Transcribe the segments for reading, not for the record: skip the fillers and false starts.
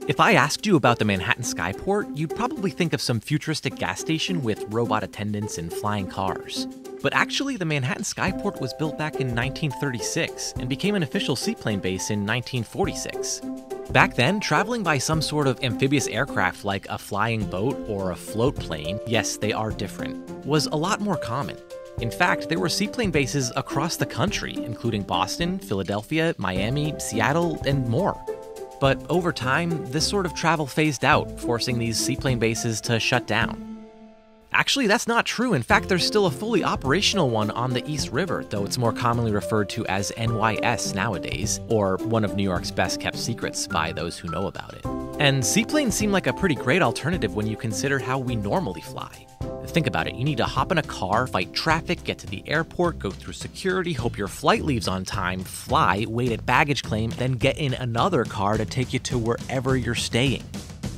If I asked you about the Manhattan Skyport, you'd probably think of some futuristic gas station with robot attendants and flying cars. But actually, the Manhattan Skyport was built back in 1936 and became an official seaplane base in 1946. Back then, traveling by some sort of amphibious aircraft like a flying boat or a float plane, yes, they are different, was a lot more common. In fact, there were seaplane bases across the country, including Boston, Philadelphia, Miami, Seattle, and more. But over time, this sort of travel phased out, forcing these seaplane bases to shut down. Actually, that's not true. In fact, there's still a fully operational one on the East River, though it's more commonly referred to as NYS nowadays, or one of New York's best-kept secrets by those who know about it. And seaplanes seem like a pretty great alternative when you consider how we normally fly. Think about it, you need to hop in a car, fight traffic, get to the airport, go through security, hope your flight leaves on time, fly, wait at baggage claim, then get in another car to take you to wherever you're staying.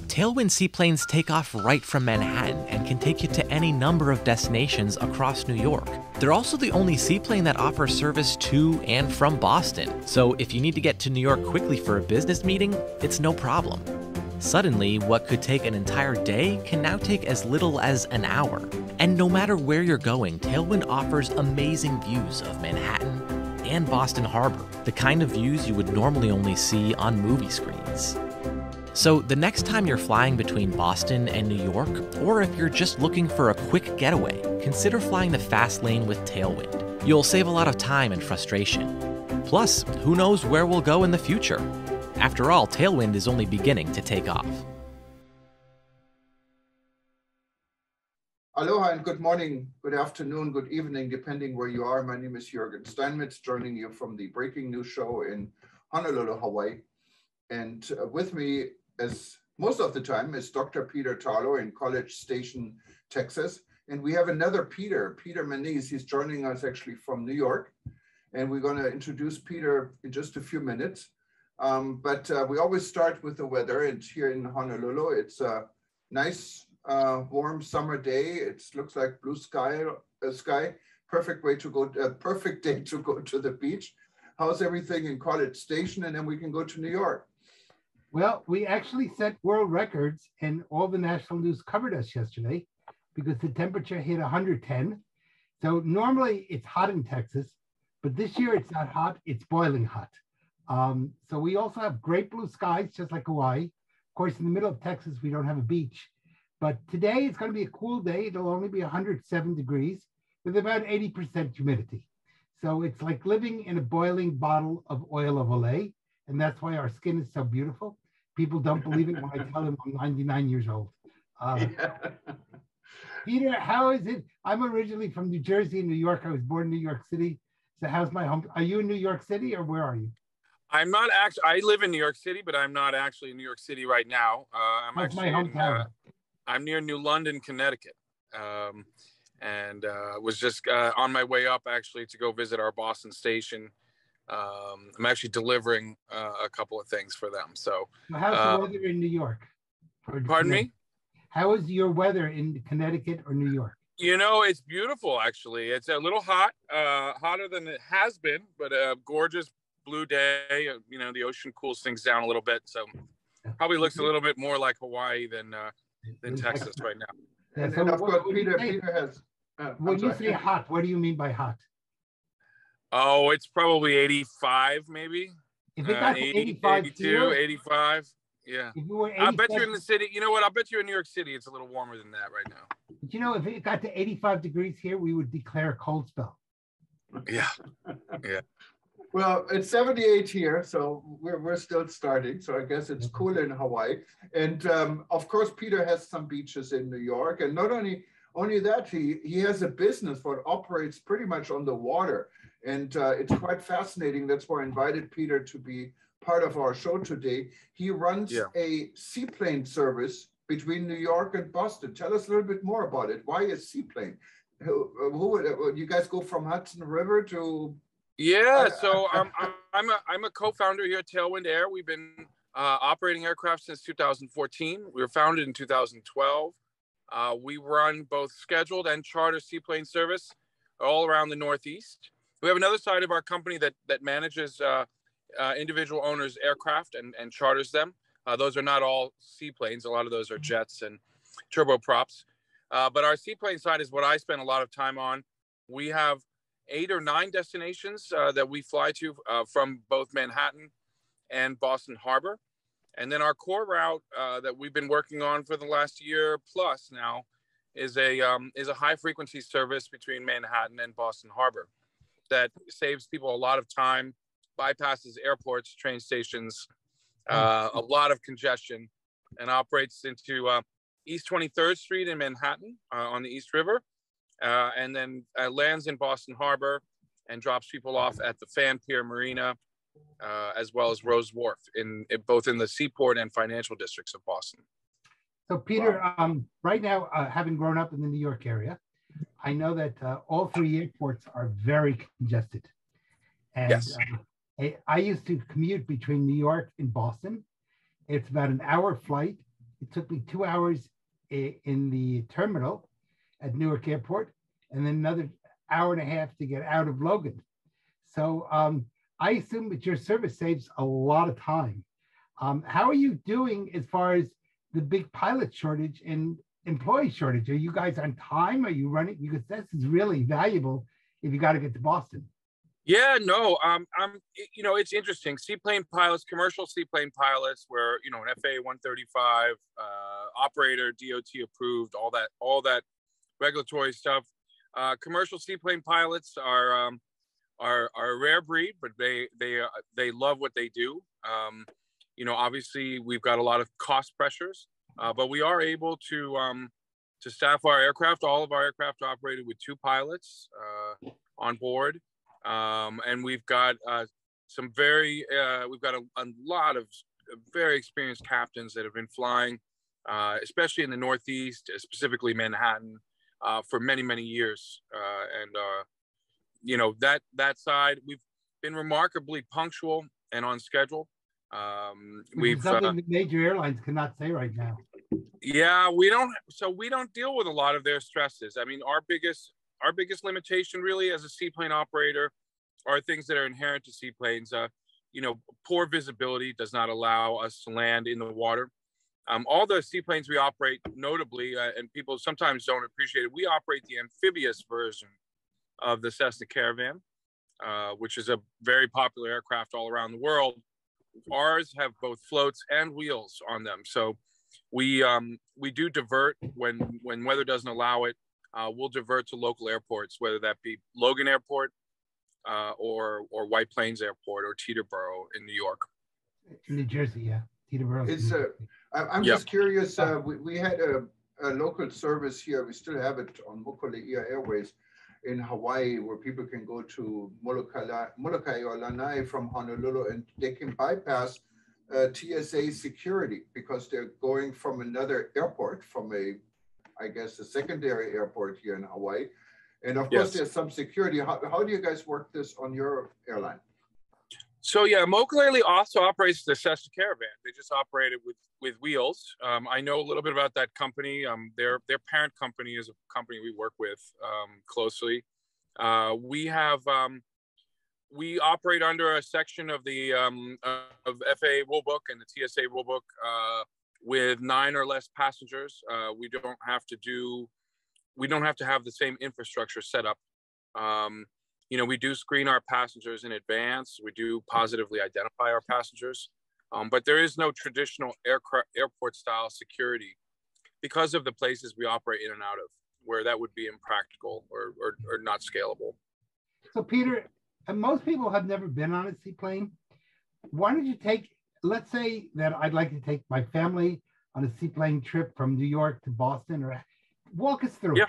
Tailwind seaplanes take off right from Manhattan and can take you to any number of destinations across New York. They're also the only seaplane that offers service to and from Boston, so if you need to get to New York quickly for a business meeting, it's no problem. Suddenly, what could take an entire day can now take as little as an hour. And no matter where you're going, Tailwind offers amazing views of Manhattan and Boston Harbor, the kind of views you would normally only see on movie screens. So the next time you're flying between Boston and New York, or if you're just looking for a quick getaway, consider flying the fast lane with Tailwind. You'll save a lot of time and frustration. Plus, who knows where we'll go in the future? After all, Tailwind is only beginning to take off. Aloha and good morning, good afternoon, good evening, depending where you are. My name is Juergen Steinmetz, joining you from the Breaking News Show in Honolulu, Hawaii. And with me, as most of the time, is Dr. Peter Tarlow in College Station, Texas. And we have another Peter, Peter Manice. He's joining us actually from New York. And we're going to introduce Peter in just a few minutes. But we always start with the weather. It's here in Honolulu. It's a nice, warm summer day. It looks like blue sky. Perfect way to go. Perfect day to go to the beach. How's everything in College Station? And then we can go to New York. Well, we actually set world records, and all the national news covered us yesterday because the temperature hit 110. So normally it's hot in Texas, but this year it's not hot. It's boiling hot. So we also have great blue skies, just like Hawaii. Of course, in the middle of Texas, we don't have a beach. But today it's going to be a cool day. It'll only be 107 degrees with about 80% humidity. So it's like living in a boiling bottle of oil of Olay. And that's why our skin is so beautiful. People don't believe it when I tell them I'm 99 years old. Peter, how is it? I'm originally from New Jersey and New York. I was born in New York City. So how's my home? Are you in New York City or where are you? I'm not actually, I live in New York City, but I'm not actually in New York City right now. I'm That's actually my hometown. I'm near New London, Connecticut. And was just on my way up actually to go visit our Boston station. I'm actually delivering a couple of things for them. So how's the weather in New York? Pardon me? How is your weather in Connecticut or New York? You know, it's beautiful, actually. It's a little hot, hotter than it has been, but a gorgeous blue day. You know, the ocean cools things down a little bit. So probably looks a little bit more like Hawaii than Texas right now. And of course, Peter has... when you say hot, what do you mean by hot? Oh, it's probably 85, maybe. If it got to 85 82, here, 85. Yeah. I bet you in the city, you know what? I'll bet you in New York City, it's a little warmer than that right now. But you know, if it got to 85 degrees here, we would declare a cold spell. Yeah. Yeah. Well, it's 78 here, so we're still starting. So I guess it's cool in Hawaii. And of course, Peter has some beaches in New York. And not only that, he has a business that operates pretty much on the water. And it's quite fascinating. That's why I invited Peter to be part of our show today. He runs a seaplane service between New York and Boston. Tell us a little bit more about it. Why a seaplane? Who you guys go from Hudson River to? Yeah, so I'm a co-founder here at Tailwind Air. We've been operating aircraft since 2014. We were founded in 2012. We run both scheduled and charter seaplane service all around the Northeast. We have another side of our company that manages individual owners' aircraft and charters them. Those are not all seaplanes. A lot of those are jets and turboprops. But our seaplane side is what I spend a lot of time on. We have 8 or 9 destinations that we fly to from both Manhattan and Boston Harbor. And then our core route that we've been working on for the last year plus now is a high frequency service between Manhattan and Boston Harbor that saves people a lot of time, bypasses airports, train stations, a lot of congestion, and operates into East 23rd Street in Manhattan on the East River, and then lands in Boston Harbor and drops people off at the Fan Pier Marina, as well as Rose Wharf, both in the Seaport and financial districts of Boston. So Peter, right now, having grown up in the New York area, I know that all 3 airports are very congested. And Yes. I used to commute between New York and Boston. It's about an hour flight. It took me 2 hours in the terminal at Newark Airport, and then another hour and a half to get out of Logan. So I assume that your service saves a lot of time. How are you doing as far as the big pilot shortage and employee shortage? Are you guys on time? Are you running? Because this is really valuable if you got to get to Boston. Yeah, no, it's interesting. Seaplane pilots, commercial seaplane pilots, where an FAA 135 operator, DOT approved, all that regulatory stuff. Commercial seaplane pilots are a rare breed, but they love what they do. Obviously we've got a lot of cost pressures, but we are able to staff our aircraft. All of our aircraft are operated with 2 pilots on board. And we've got a lot of very experienced captains that have been flying, especially in the Northeast, specifically Manhattan, for many, many years. That side, we've been remarkably punctual and on schedule. Something the major airlines cannot say right now. Yeah, we don't deal with a lot of their stresses. I mean, our biggest limitation really as a seaplane operator are things that are inherent to seaplanes. Poor visibility does not allow us to land in the water. All the seaplanes we operate, notably, and people sometimes don't appreciate it, we operate the amphibious version of the Cessna Caravan, which is a very popular aircraft all around the world. Ours have both floats and wheels on them. So we do divert when weather doesn't allow it. We'll divert to local airports, whether that be Logan Airport or White Plains Airport or Teterboro in New York. New Jersey, yeah. Teterboro. I'm just curious. We had a local service here. We still have it on Mokuleia Airways in Hawaii, where people can go to Molokai or Lanai from Honolulu, and they can bypass TSA security because they're going from another airport, from a secondary airport here in Hawaii. And of course, there's some security. How do you guys work this on your airline? So yeah, Mokulele also operates the Cessna Caravan. They just operate it with wheels. I know a little bit about that company. Their parent company is a company we work with closely. We operate under a section of the of FAA rulebook and the TSA rulebook with 9 or less passengers. We don't have to have the same infrastructure set up. We do screen our passengers in advance. We do positively identify our passengers, but there is no traditional airport style security because of the places we operate in and out of, where that would be impractical or not scalable. So Peter, most people have never been on a seaplane. Why don't you let's say that I'd like to take my family on a seaplane trip from New York to Boston, or walk us through. Yeah.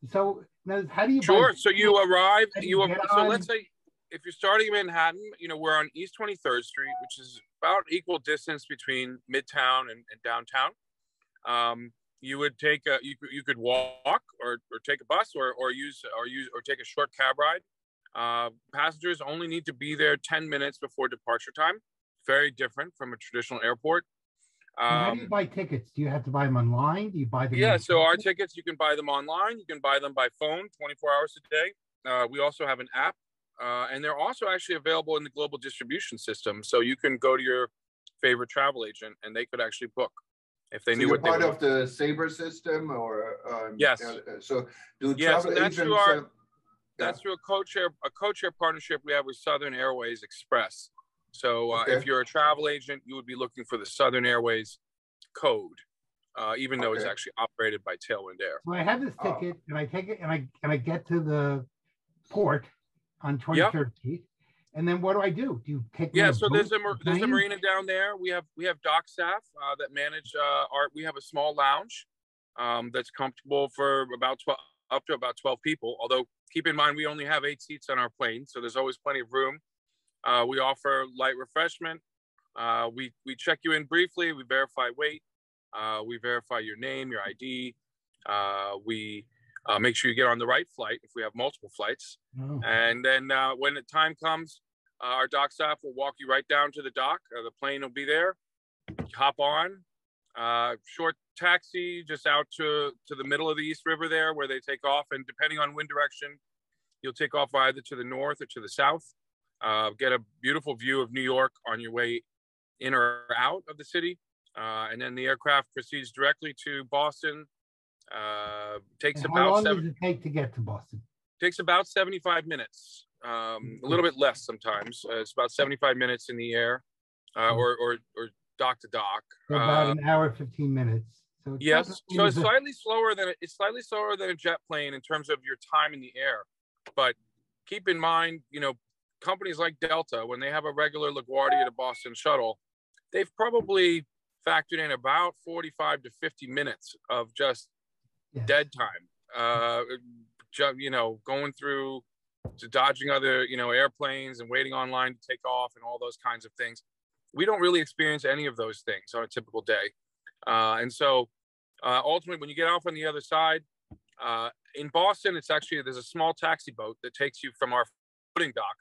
So now, how do you? Sure. So you arrive. So let's say if you're starting in Manhattan, we're on East 23rd Street, which is about equal distance between Midtown and downtown. You would take you could walk or take a bus or take a short cab ride. Passengers only need to be there 10 minutes before departure time. Very different from a traditional airport. How do you buy tickets? Do you have to buy them online? Do you buy them? Yeah, so our tickets, you can buy them online. You can buy them by phone 24 hours a day. We also have an app, and they're also actually available in the global distribution system. So you can go to your favorite travel agent, and they could actually book if they So knew you're what they part were. of the Sabre system, or Yes. So do Yes, travel and that's agents? through that's through a co-chair partnership we have with Southern Airways Express. So Okay. if you're a travel agent, you would be looking for the Southern Airways code, even though it's actually operated by Tailwind Air. So I have this ticket, and I take it, and I get to the port on 23rd Street, and then what do I do? Do you take me? Yeah, so there's a marina down there. We have dock staff that manage we have a small lounge that's comfortable for up to about 12 people. Although keep in mind we only have 8 seats on our plane, so there's always plenty of room. We offer light refreshment. We check you in briefly. We verify weight. We verify your name, your ID. We make sure you get on the right flight if we have multiple flights. Oh. And then when the time comes, our dock staff will walk you right down to the dock. The plane will be there. Hop on. Short taxi just out to the middle of the East River there where they take off. And depending on wind direction, you'll take off either to the north or to the south. Get a beautiful view of New York on your way in or out of the city. And then the aircraft proceeds directly to Boston. Takes and about how long does it take to get to Boston? Takes about 75 minutes. A little bit less sometimes. It's about 75 minutes in the air, or dock to dock. So about an hour, 15 minutes. So yes, so it's slightly slower than a jet plane in terms of your time in the air. But keep in mind, companies like Delta, when they have a regular LaGuardia to Boston shuttle, they've probably factored in about 45 to 50 minutes of just dead time. Going through to dodging other, airplanes and waiting online to take off and all those kinds of things. We don't really experience any of those things on a typical day. And so ultimately, when you get off on the other side, in Boston, there's a small taxi boat that takes you from our footing dock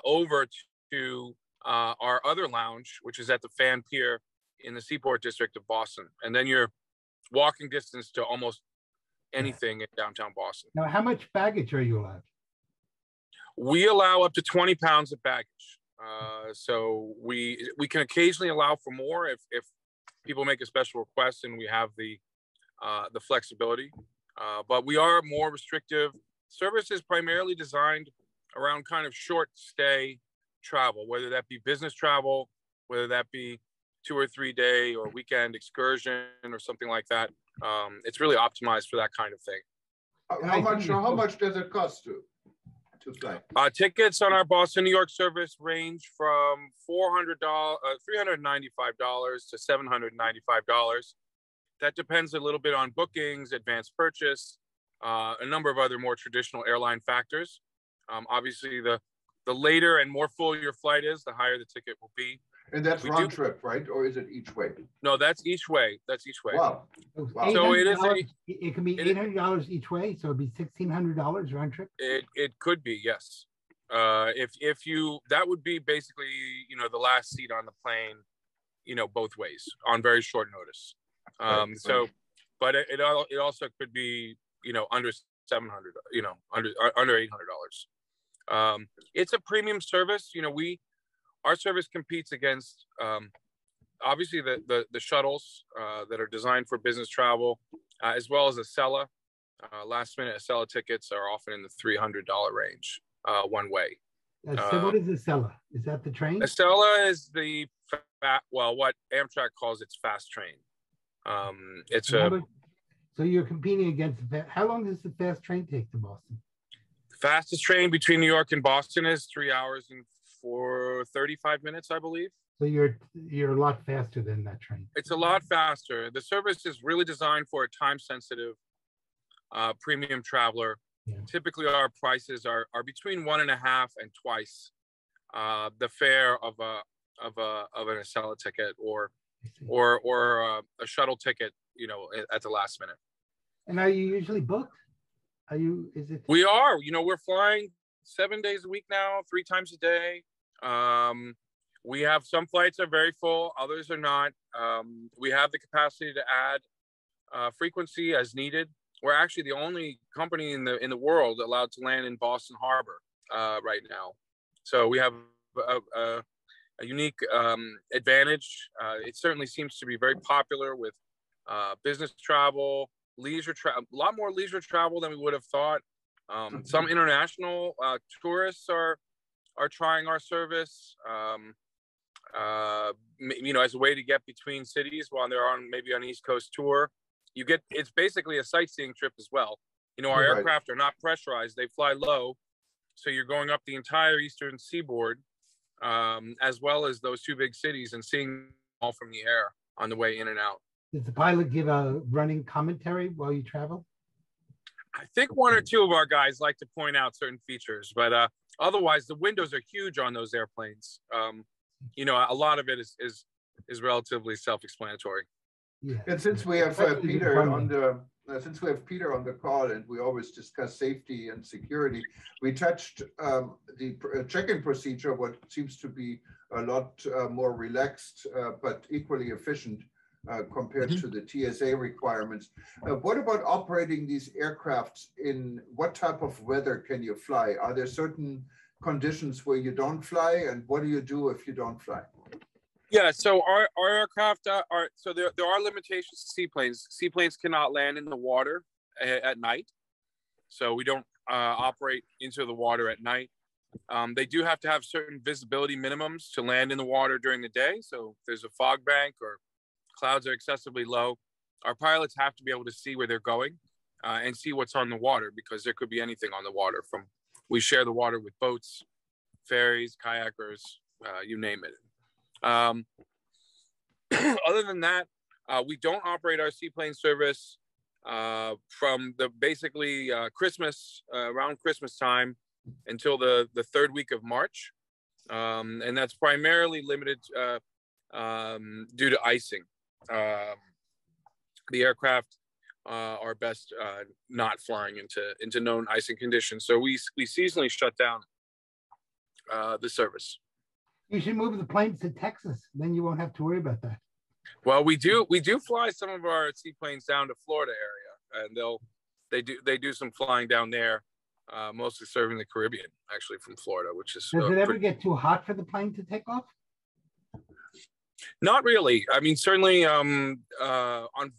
over to our other lounge, which is at the Fan Pier in the Seaport district of Boston. And then you're walking distance to almost anything in downtown Boston. Now, how much baggage are you allowed? We allow up to 20 pounds of baggage. So we can occasionally allow for more if people make a special request and we have the flexibility. But we are more restrictive. Service is primarily designed around kind of short stay travel, whether that be business travel, whether that be 2 or 3 day or weekend excursion or something like that. It's really optimized for that kind of thing. How much does it cost to fly? Tickets on our Boston, New York service range from $395 to $795. That depends a little bit on bookings, advanced purchase, a number of other more traditional airline factors. Obviously, the later and more full your flight is, the higher the ticket will be. And that's round trip, right? Or is it each way? No, that's each way. Wow. So it can be $800 each way. So it'd be $1,600 round trip. It could be, yes. If you, that would be basically, the last seat on the plane, both ways on very short notice. But it also could be, under $700, under $800. It's a premium service. Our service competes against obviously the shuttles that are designed for business travel, as well as Acela. Last minute Acela tickets are often in the $300 range one way. So what is Acela? Is that the train? Acela is what Amtrak calls its fast train. So you're competing against how long does the fast train take to Boston? The fastest train between New York and Boston is 3 hours and 35 minutes, I believe. So you're a lot faster than that train. It's a lot faster. The service is really designed for a time-sensitive premium traveler. Yeah. Typically, our prices are between 1.5 and twice the fare of an Acela ticket or a shuttle ticket. At the last minute. And are you usually booked? We are. We're flying 7 days a week now, 3 times a day. We have some flights are very full, others are not. We have the capacity to add frequency as needed. We're actually the only company in the world allowed to land in Boston Harbor right now. So we have unique advantage. It certainly seems to be very popular with business travel, leisure travel, a lot more leisure travel than we would have thought. Some international tourists are trying our service, as a way to get between cities while they're on East Coast tour. It's basically a sightseeing trip as well. Our aircraft are not pressurized; they fly low, so you're going up the entire eastern seaboard, as well as those two big cities, and seeing all from the air on the way in and out. Does the pilot give a running commentary while you travel? I think one or two of our guys like to point out certain features, but otherwise the windows are huge on those airplanes. A lot of it is relatively self-explanatory. Yeah. And since we have Peter on the call, and we always discuss safety and security, we touched the check-in procedure, what seems to be a lot more relaxed, but equally efficient compared to the TSA requirements. What about operating these aircrafts in what type of weather can you fly? Are there certain conditions where you don't fly, and what do you do if you don't fly? Yeah, so our aircraft there are limitations to seaplanes. Seaplanes cannot land in the water at night, so we don't operate into the water at night. They do have to have certain visibility minimums to land in the water during the day. So if there's a fog bank or clouds are excessively low, our pilots have to be able to see where they're going and see what's on the water, because there could be anything on the water. We share the water with boats, ferries, kayakers, you name it. Other than that, we don't operate our seaplane service from basically Christmas, around Christmas time, until the third week of March. And that's primarily limited due to icing. The aircraft are best not flying into known icing conditions. So we seasonally shut down the service. You should move the planes to Texas. Then you won't have to worry about that. Well, we do fly some of our seaplanes down to Florida area, and they do some flying down there, mostly serving the Caribbean, actually, from Florida, which is. Does it ever get too hot for the plane to take off? Not really. I mean, certainly on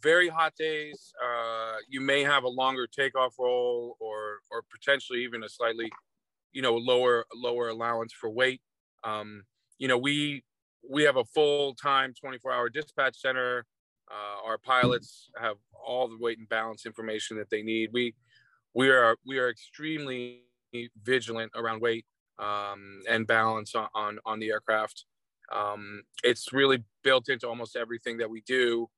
very hot days, you may have a longer takeoff roll, or potentially even a slightly, lower allowance for weight. We have a full-time 24-hour dispatch center. Our pilots have all the weight and balance information that they need. We are extremely vigilant around weight and balance on the aircraft. It's really built into almost everything that we do,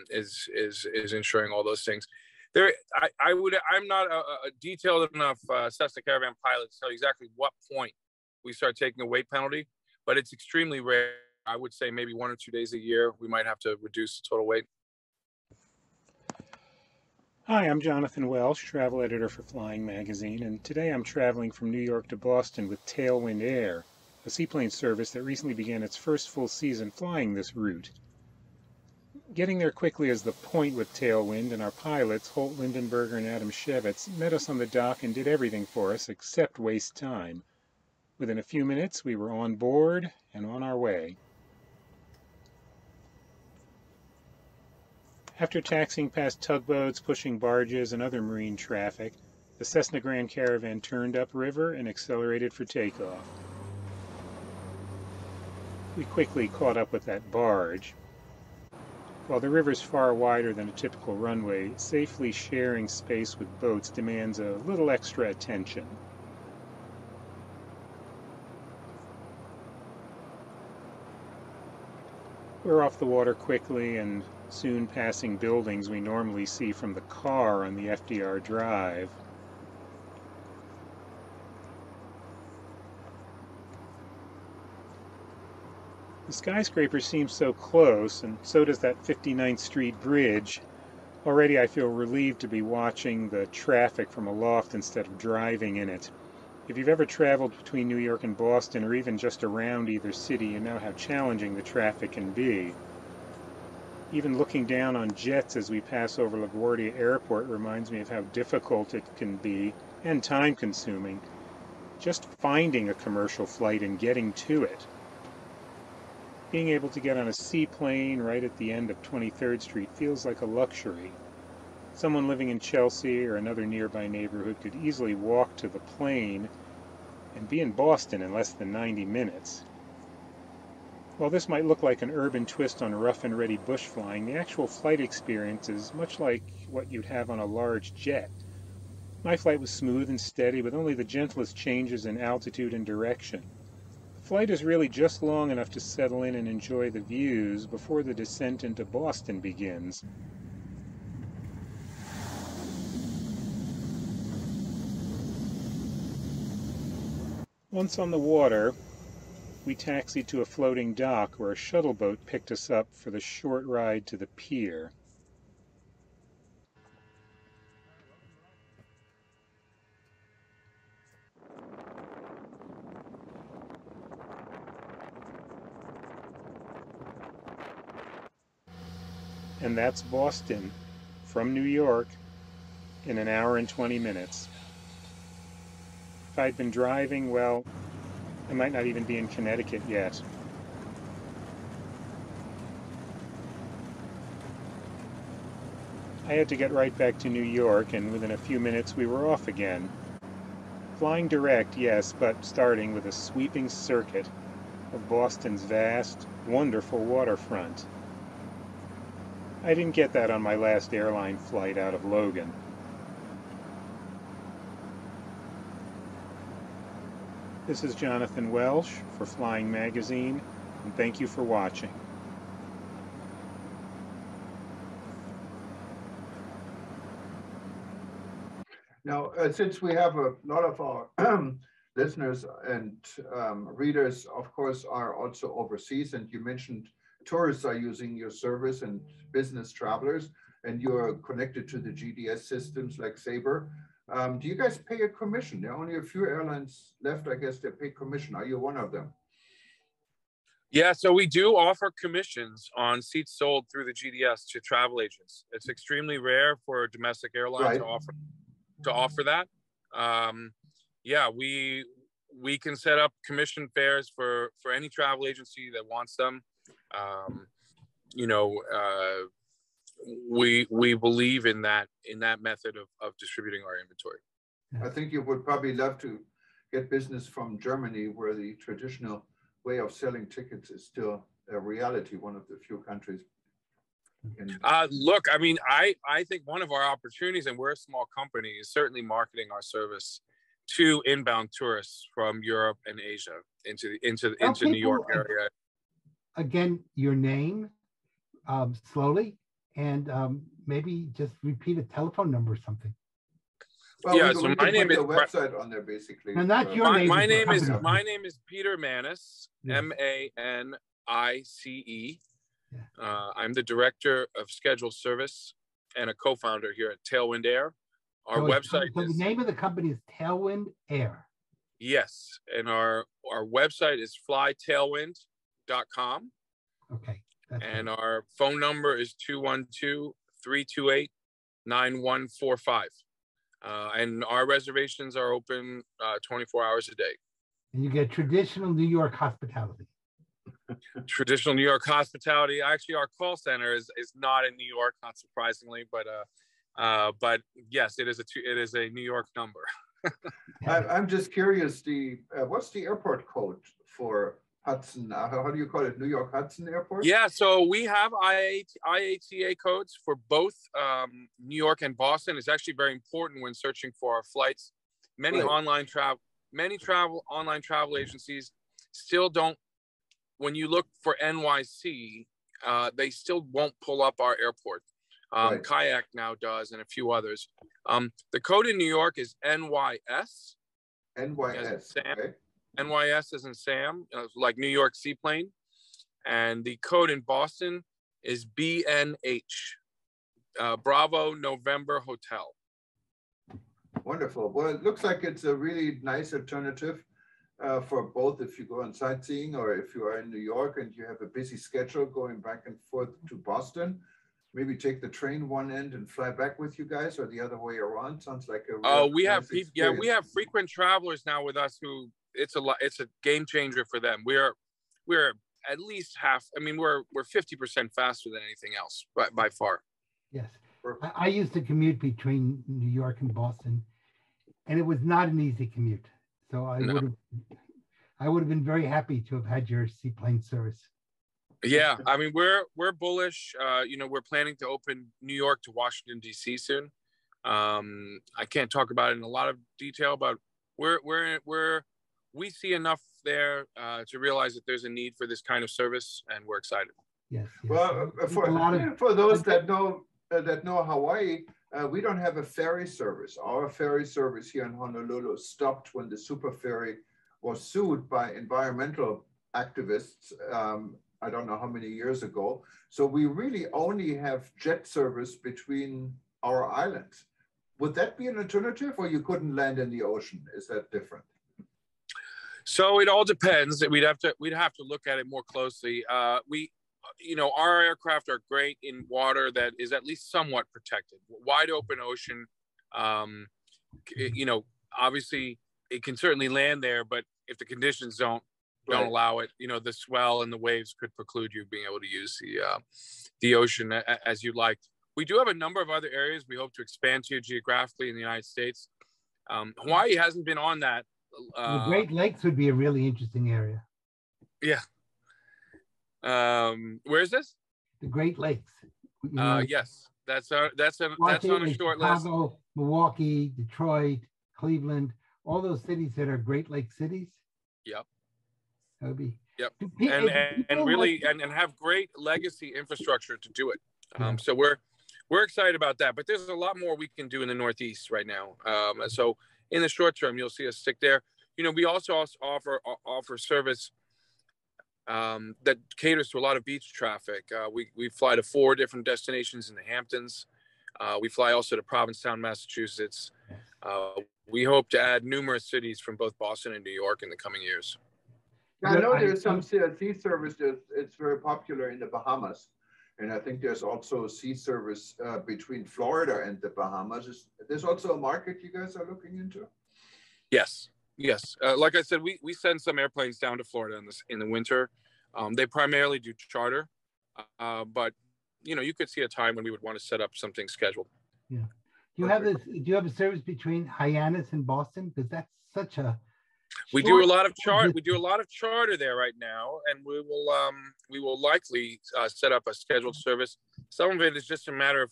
is ensuring all those things. I'm not a detailed enough Cessna Caravan pilot to tell you exactly what point we start taking a weight penalty, but it's extremely rare. I would say maybe 1 or 2 days a year we might have to reduce the total weight. Hi, I'm Jonathan Welsh, travel editor for Flying Magazine, and today I'm traveling from New York to Boston with Tailwind Air, a seaplane service that recently began its first full season flying this route. Getting there quickly is the point with Tailwind, and our pilots, Holt Lindenberger and Adam Shevitz, met us on the dock and did everything for us except waste time. Within a few minutes, we were on board and on our way. After taxiing past tugboats, pushing barges, and other marine traffic, the Cessna Grand Caravan turned upriver and accelerated for takeoff. We quickly caught up with that barge. While the river's far wider than a typical runway, safely sharing space with boats demands a little extra attention. We're off the water quickly and soon passing buildings we normally see from the car on the FDR Drive. The skyscraper seems so close, and so does that 59th Street Bridge. Already I feel relieved to be watching the traffic from aloft instead of driving in it. If you've ever traveled between New York and Boston, or even just around either city, you know how challenging the traffic can be. Even looking down on jets as we pass over LaGuardia Airport reminds me of how difficult it can be, and time-consuming, just finding a commercial flight and getting to it. Being able to get on a seaplane right at the end of 23rd Street feels like a luxury. Someone living in Chelsea or another nearby neighborhood could easily walk to the plane and be in Boston in less than 90 minutes. While this might look like an urban twist on rough and ready bush flying, the actual flight experience is much like what you'd have on a large jet. My flight was smooth and steady with only the gentlest changes in altitude and direction. The flight is really just long enough to settle in and enjoy the views before the descent into Boston begins. Once on the water, we taxied to a floating dock where a shuttle boat picked us up for the short ride to the pier. And that's Boston, from New York, in an hour and 20 minutes. If I'd been driving, well, I might not even be in Connecticut yet. I had to get right back to New York, and within a few minutes we were off again. Flying direct, yes, but starting with a sweeping circuit of Boston's vast, wonderful waterfront. I didn't get that on my last airline flight out of Logan. This is Jonathan Welsh for Flying Magazine, and thank you for watching. Now, since we have a lot of our listeners and readers, of course, are also overseas, and you mentioned tourists are using your service and business travelers, and you're connected to the GDS systems like Sabre. Do you guys pay a commission? There are only a few airlines left, I guess, that pay commission. Are you one of them? Yeah, so we do offer commissions on seats sold through the GDS to travel agents. It's extremely rare for a domestic airline to offer that. Yeah, we can set up commission fares for any travel agency that wants them. We believe in that method of distributing our inventory. I think you would probably love to get business from Germany, where the traditional way of selling tickets is still a reality, one of the few countries. Look, I mean, I think one of our opportunities, and we're a small company, is certainly marketing our service to inbound tourists from Europe and Asia into New York area. Again, your name slowly, and maybe just repeat a telephone number or something. Well, yeah, so my name is the website on there basically. No, not your name. My name is Peter Manice, yes. Manice. Yeah. I'm the director of scheduled service and a co-founder here at Tailwind Air. Our website so the name of the company is Tailwind Air. Yes, and our website is flytailwind.com. Okay. And our phone number is 212-328-9145. And our reservations are open 24 hours a day. And you get traditional New York hospitality. Traditional New York hospitality. Actually, our call center is not in New York, not surprisingly, but yes, it is a New York number. I'm just curious. What's the airport code for Hudson? How do you call it? New York Hudson Airport? Yeah, so we have IATA codes for both New York and Boston. It's actually very important when searching for our flights. Many online travel agencies still don't. When you look for NYC, they still won't pull up our airport. Kayak now does, and a few others. The code in New York is NYS. NYS. Okay. NYS is in Sam, like New York Seaplane. And the code in Boston is BNH, Bravo November Hotel. Wonderful. Well, it looks like it's a really nice alternative for both if you go on sightseeing or if you are in New York and you have a busy schedule going back and forth to Boston. Maybe take the train one end and fly back with you guys, or the other way around. Sounds like a we have frequent travelers now with us who it's a game changer for them. We're at least half. I mean, we're 50% faster than anything else by far. Yes. I used to commute between New York and Boston, and it was not an easy commute. So I would have been very happy to have had your seaplane service. Yeah, I mean, we're bullish. You know, we're planning to open New York to Washington D.C. soon. I can't talk about it in a lot of detail, but we see enough there to realize that there's a need for this kind of service, and we're excited. Yes. Well, for those that know Hawaii, we don't have a ferry service. Our ferry service here in Honolulu stopped when the super ferry was sued by environmental activists. I don't know how many years ago. So we really only have jet service between our islands. Would that be an alternative, or you couldn't land in the ocean? Is that different? So it all depends. We'd have to look at it more closely. You know, our aircraft are great in water that is at least somewhat protected. Wide open ocean, you know, obviously it can certainly land there, but if the conditions don't allow it, you know, the swell and the waves could preclude you being able to use the ocean as you'd like. We do have a number of other areas we hope to expand to geographically in the United States. Hawaii hasn't been on that. The Great Lakes would be a really interesting area. Yeah. Where is this? The Great Lakes. Yes, that's on a short list. Chicago, Milwaukee, Detroit, Cleveland, all those cities that are Great Lake cities. Yep. That would be. Yep. And really and have great legacy infrastructure to do it. So we're excited about that. But there's a lot more we can do in the Northeast right now. So in the short term, you'll see us stick there. You know, we also offer service that caters to a lot of beach traffic. We fly to 4 different destinations in the Hamptons. We fly also to Provincetown, Massachusetts. We hope to add numerous cities from both Boston and New York in the coming years. I know there's some sea service it's very popular in the Bahamas. And I think there's also sea service between Florida and the Bahamas. There's also a market you guys are looking into? Yes. Like I said, we send some airplanes down to Florida in the winter. They primarily do charter, but you know, you could see a time when we would want to set up something scheduled. Yeah. Do you have a service between Hyannis and Boston? Because that's such a We do a lot of charter there right now, and we will likely set up a scheduled service. Some of it is just a matter of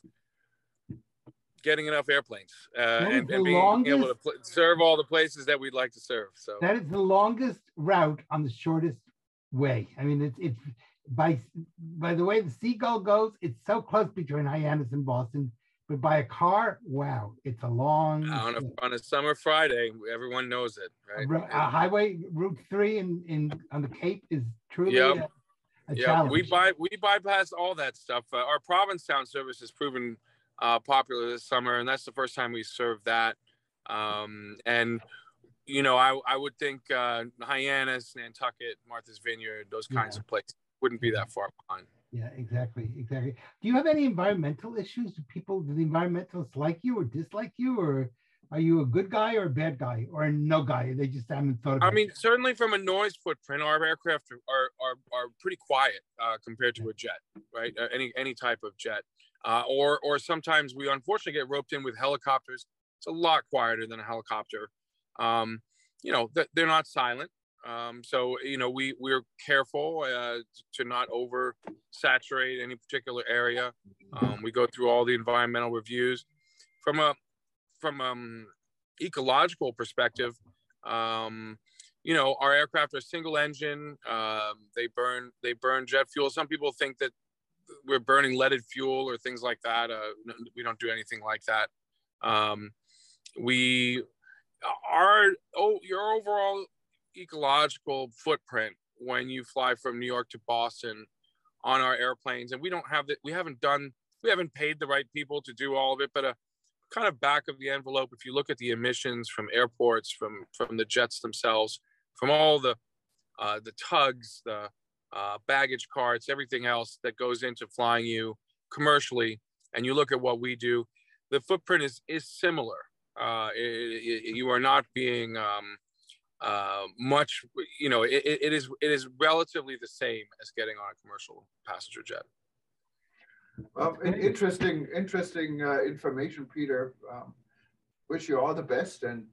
getting enough airplanes and being able to serve all the places that we'd like to serve. So that is the longest route on the shortest way. I mean, it's by the way the Seagull goes, it's so close between Hyannis and Boston. But by a car, wow, it's a long. On a summer Friday, everyone knows it, right? Highway Route 3 on the Cape is truly a challenge. We bypassed all that stuff. Our Provincetown service has proven popular this summer, and that's the first time we served that. And you know, I would think Hyannis, Nantucket, Martha's Vineyard, those kinds of places wouldn't be that far behind. Yeah, exactly. Do you have any environmental issues? Do the environmentalists like you or dislike you, or are you a good guy or a bad guy or no guy? They just haven't thought about it. I mean, certainly from a noise footprint, our aircraft are pretty quiet compared to a jet, right? Any type of jet, or sometimes we unfortunately get roped in with helicopters. It's a lot quieter than a helicopter. You know, they're not silent. So, you know, we're careful to not oversaturate any particular area. We go through all the environmental reviews. From ecological perspective, you know, our aircraft are single engine. They burn jet fuel. Some people think that we're burning leaded fuel or things like that. We don't do anything like that. Your overall ecological footprint when you fly from New York to Boston on our airplanes, and we haven't paid the right people to do all of it, but a kind of back of the envelope, if you look at the emissions from airports, from the jets themselves, from all the tugs, the baggage carts, everything else that goes into flying you commercially, and you look at what we do, the footprint is similar. You are not being much, it is relatively the same as getting on a commercial passenger jet. Well, interesting information, Peter. Wish you all the best, and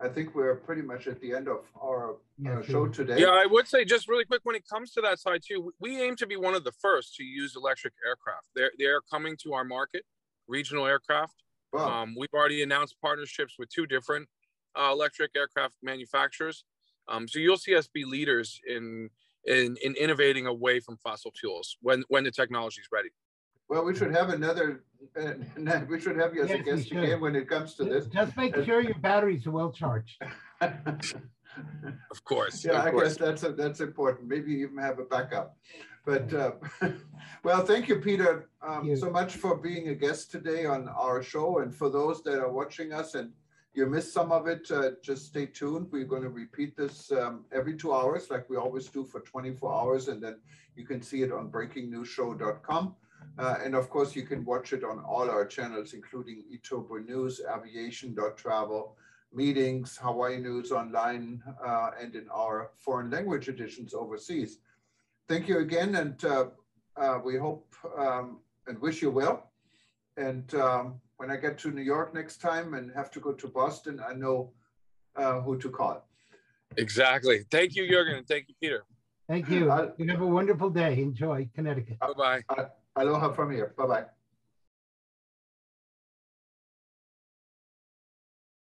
I think we're pretty much at the end of our show today. Yeah, I would say just really quick, when it comes to that side too, we aim to be one of the first to use electric aircraft. They're coming to our market, regional aircraft. Wow. We've already announced partnerships with 2 different electric aircraft manufacturers. So you'll see us be leaders in innovating away from fossil fuels when the technology is ready. Well, we should have another. We should have you as a guest again when it comes to this. Just make sure your batteries are well charged. Of course. Yeah, of course. guess that's important. Maybe even have a backup. But well, thank you, Peter, so much for being a guest today on our show. And for those that are watching us and you missed some of it, just stay tuned. We're going to repeat this every 2 hours, like we always do, for 24 hours, and then you can see it on breakingnewsshow.com. And of course, you can watch it on all our channels, including eTober News, Aviation.travel, Meetings, Hawaii News Online, and in our foreign language editions overseas. Thank you again, and we hope and wish you well. And when I get to New York next time and have to go to Boston, I know who to call. Exactly. Thank you, Juergen, and thank you, Peter. Thank you. You have a wonderful day. Enjoy Connecticut. Bye-bye. Aloha from here. Bye-bye.